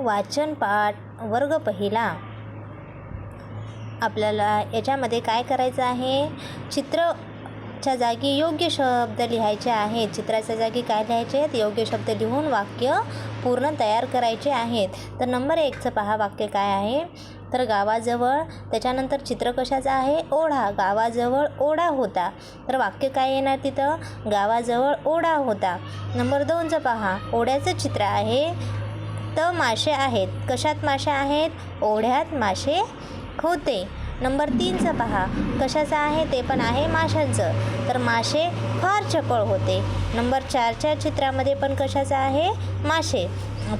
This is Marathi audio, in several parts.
वाचन पाठ वर्ग पहिला. आपल्याला याच्यामध्ये काय करायचं आहे, चित्रच्या जागी योग्य शब्द लिहायचे आहेत. चित्राच्या जागी काय लिहायचे आहेत, योग्य शब्द लिहून वाक्य पूर्ण तयार करायचे आहेत. तर नंबर 1चं पहा वाक्य काय आहे, तर गावाजवळ, त्याच्यानंतर चित्र कशाचं आहे, ओढा. गावाजवळ ओढा होता. तर वाक्य काय येणार तिथं, गावाजवळ ओढा होता. नंबर 2चं पहा, ओढ्याचं चित्र आहे. तर मासे आहेत. कशात मासे आहेत, ओढ्यात मासे होते. नंबर 3चं पहा, कशाचं आहे, ते पण आहे माशांचं. तर मासे फार चपळ होते. नंबर 4च्या चित्रामध्ये पण कशाचं आहे, मासे.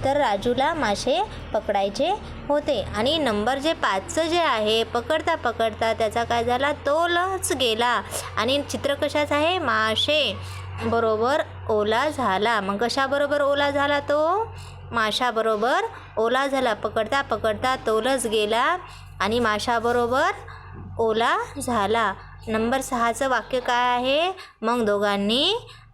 तर राजूला मासे पकडायचे होते. आणि नंबर 5चं जे आहे, पकडता पकडता त्याचा काय झाला, तोलच गेला. आणि चित्र कशाचं आहे, मासे बरोबर ओला झाला. मग कशाबरोबर ओला झाला, तो माशाबरोबर ओला झाला. पकडता पकडता तोलच गेला आणि माशाबरोबर ओला झाला. नंबर 6चं वाक्य काय आहे, मग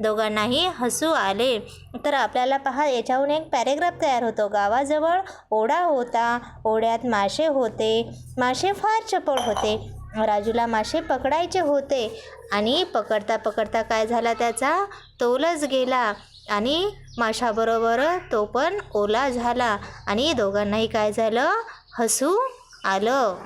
दोघांनाही हसू आले. तर आपल्याला पहा याच्याहून एक पॅरेग्राफ तयार होतो. गावाजवळ ओढा होता, ओढ्यात मासे होते, मासे फार चपळ होते, राजूला मासे पकडायचे होते आणि पकडता पकडता काय झाला, त्याचा तोलच गेला आणि माशाबरोबर तो पण ओला झाला आणि दोघांनाही काय झालं, हसू आलं.